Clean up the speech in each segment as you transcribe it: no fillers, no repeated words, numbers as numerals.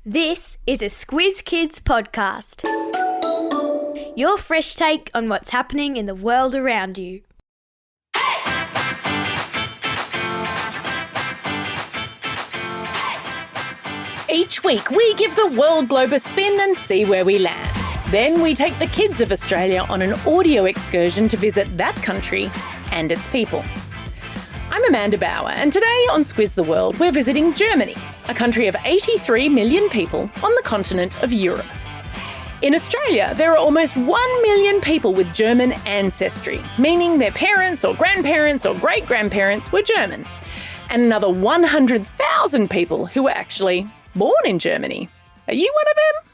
This is a Squiz Kids podcast. Your fresh take on what's happening in the world around you. Each week we give the world globe a spin and see where we land. Then we take the kids of Australia on an audio excursion to visit that country and its people. I'm Amanda Bauer, and today on Squiz the World we're visiting Germany, a country of 83 million people on the continent of Europe. In Australia, there are almost 1 million people with German ancestry, meaning their parents or grandparents or great-grandparents were German, and another 100,000 people who were actually born in Germany. Are you one of them?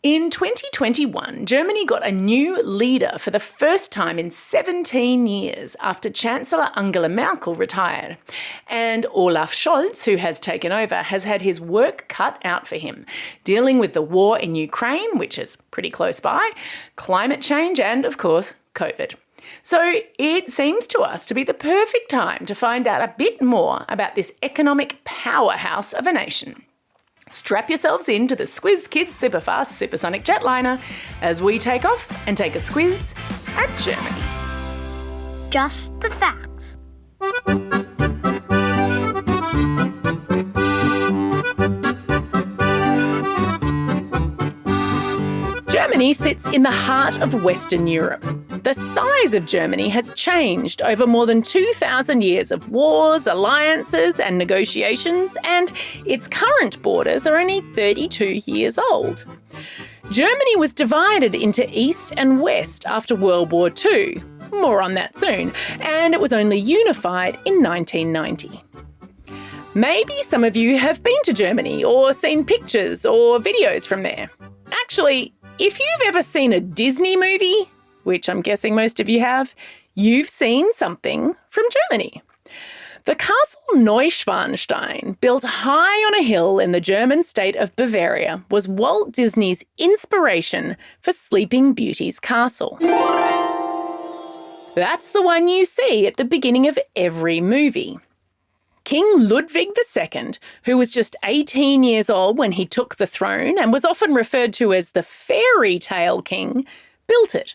In 2021, Germany got a new leader for the first time in 17 years after Chancellor Angela Merkel retired. And Olaf Scholz, who has taken over, has had his work cut out for him, dealing with the war in Ukraine, which is pretty close by, climate change and, of course, COVID. So it seems to us to be the perfect time to find out a bit more about this economic powerhouse of a nation. Strap yourselves into the Squiz Kids Superfast Supersonic Jetliner as we take off and take a squiz at Germany. Just the facts. Germany sits in the heart of Western Europe. The size of Germany has changed over more than 2,000 years of wars, alliances and negotiations, and its current borders are only 32 years old. Germany was divided into East and West after World War II. More on that soon. And it was only unified in 1990. Maybe some of you have been to Germany or seen pictures or videos from there. Actually, if you've ever seen a Disney movie, which I'm guessing most of you have, you've seen something from Germany. The castle Neuschwanstein, built high on a hill in the German state of Bavaria, was Walt Disney's inspiration for Sleeping Beauty's castle. That's the one you see at the beginning of every movie. King Ludwig II, who was just 18 years old when he took the throne and was often referred to as the fairy tale king, built it.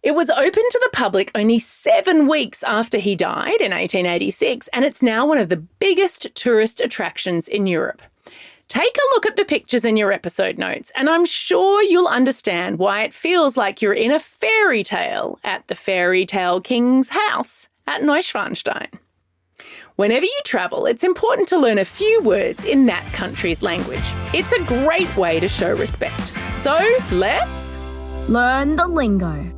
It was open to the public only 7 weeks after he died in 1886, and it's now one of the biggest tourist attractions in Europe. Take a look at the pictures in your episode notes, and I'm sure you'll understand why it feels like you're in a fairy tale at the fairy tale king's house at Neuschwanstein. Whenever you travel, it's important to learn a few words in that country's language. It's a great way to show respect. So let's learn the lingo.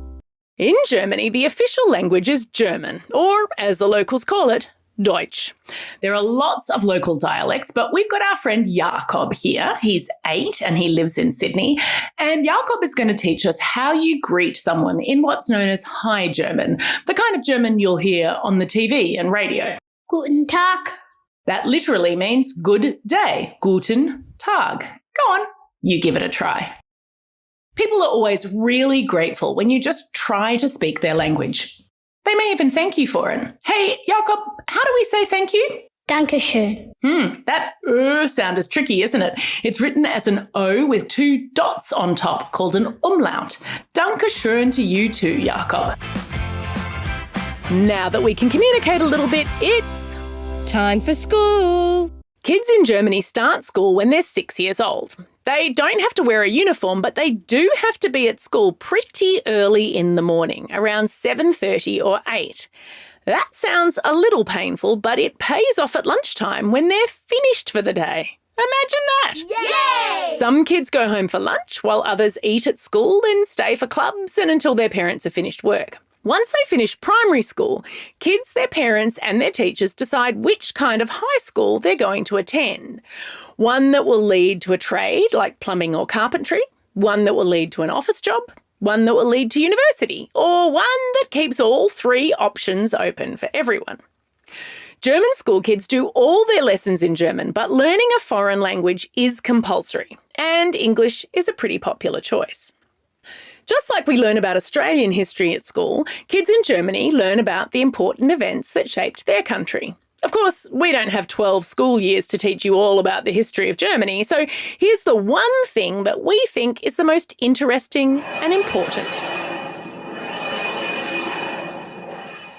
In Germany, the official language is German, or as the locals call it, Deutsch. There are lots of local dialects, but we've got our friend Jakob here. He's 8 and he lives in Sydney. And Jakob is going to teach us how you greet someone in what's known as High German, the kind of German you'll hear on the TV and radio. Guten Tag. That literally means good day. Guten Tag. Go on, you give it a try. People are always really grateful when you just try to speak their language. They may even thank you for it. Hey, Jakob, how do we say thank you? Dankeschön. That sound is tricky, isn't it? It's written as an O with 2 dots on top, called an umlaut. Dankeschön to you too, Jakob. Now that we can communicate a little bit, it's time for school. Kids in Germany start school when they're 6 years old. They don't have to wear a uniform, but they do have to be at school pretty early in the morning, around 7:30 or 8. That sounds a little painful, but it pays off at lunchtime when they're finished for the day. Imagine that! Yay! Some kids go home for lunch, while others eat at school, then stay for clubs and until their parents have finished work. Once they finish primary school, kids, their parents and their teachers decide which kind of high school they're going to attend. One that will lead to a trade like plumbing or carpentry, one that will lead to an office job, one that will lead to university, or one that keeps all 3 options open for everyone. German school kids do all their lessons in German, but learning a foreign language is compulsory, and English is a pretty popular choice. Just like we learn about Australian history at school, kids in Germany learn about the important events that shaped their country. Of course, we don't have 12 school years to teach you all about the history of Germany, so here's the one thing that we think is the most interesting and important.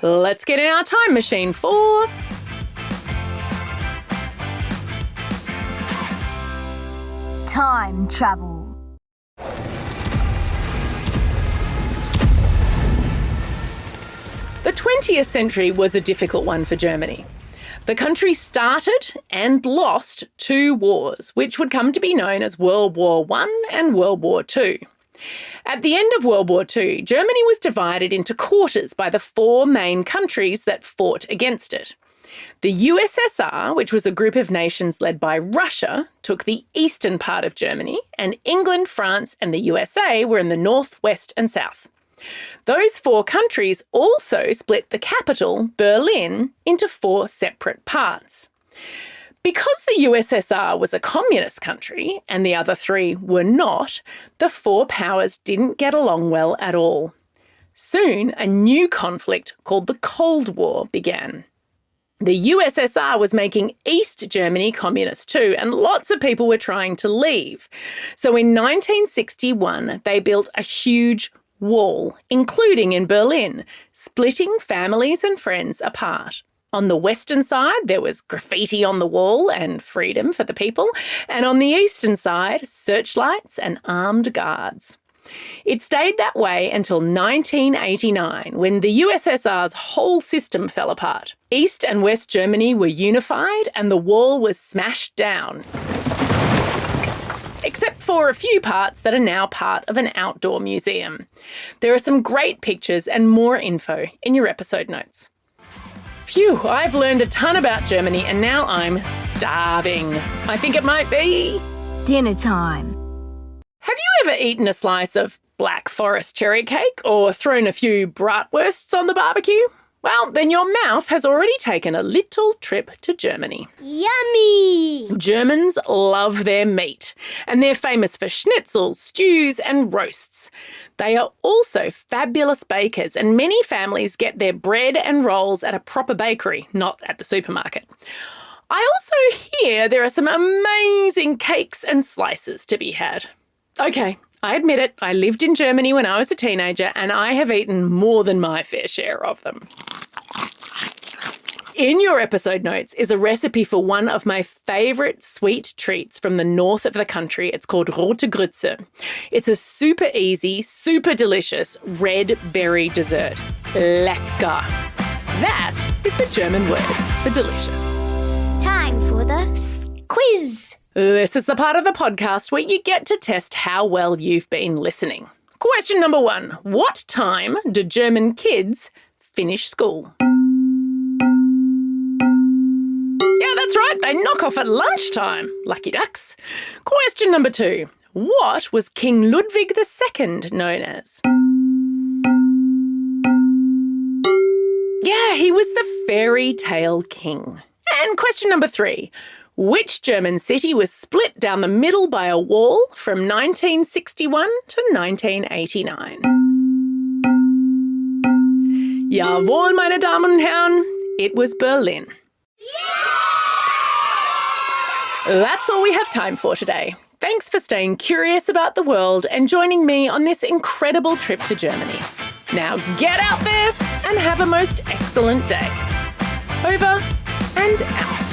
Let's get in our time machine for... time travel. The 20th century was a difficult one for Germany. The country started and lost 2 wars, which would come to be known as World War I and World War II. At the end of World War II, Germany was divided into quarters by the 4 main countries that fought against it. The USSR, which was a group of nations led by Russia, took the eastern part of Germany, and England, France, and the USA were in the north, west, and south. Those 4 countries also split the capital, Berlin, into 4 separate parts. Because the USSR was a communist country and the other 3 were not, the 4 powers didn't get along well at all. Soon, a new conflict called the Cold War began. The USSR was making East Germany communist too, and lots of people were trying to leave. So in 1961, they built a huge wall, including in Berlin, splitting families and friends apart. On the western side, there was graffiti on the wall and freedom for the people, and on the eastern side, searchlights and armed guards. It stayed that way until 1989, when the USSR's whole system fell apart. East and West Germany were unified and the wall was smashed down. Except for a few parts that are now part of an outdoor museum. There are some great pictures and more info in your episode notes. Phew, I've learned a ton about Germany and now I'm starving. I think it might be... dinner time. Have you ever eaten a slice of Black Forest cherry cake or thrown a few bratwursts on the barbecue? Well, then your mouth has already taken a little trip to Germany. Yummy! Germans love their meat, and they're famous for schnitzels, stews, and roasts. They are also fabulous bakers, and many families get their bread and rolls at a proper bakery, not at the supermarket. I also hear there are some amazing cakes and slices to be had. Okay, I admit it, I lived in Germany when I was a teenager, and I have eaten more than my fair share of them. In your episode notes is a recipe for one of my favourite sweet treats from the north of the country. It's called Rote Grütze. It's a super easy, super delicious red berry dessert. Lecker. That is the German word for delicious. Time for the quiz. This is the part of the podcast where you get to test how well you've been listening. Question number 1. What time do German kids finish school? Yeah, that's right. They knock off at lunchtime. Lucky ducks. Question number 2. What was King Ludwig II known as? Yeah, he was the fairy tale king. And question number 3. Which German city was split down the middle by a wall from 1961 to 1989? Jawohl, meine Damen und Herren, it was Berlin. That's all we have time for today. Thanks for staying curious about the world and joining me on this incredible trip to Germany. Now get out there and have a most excellent day. Over and out.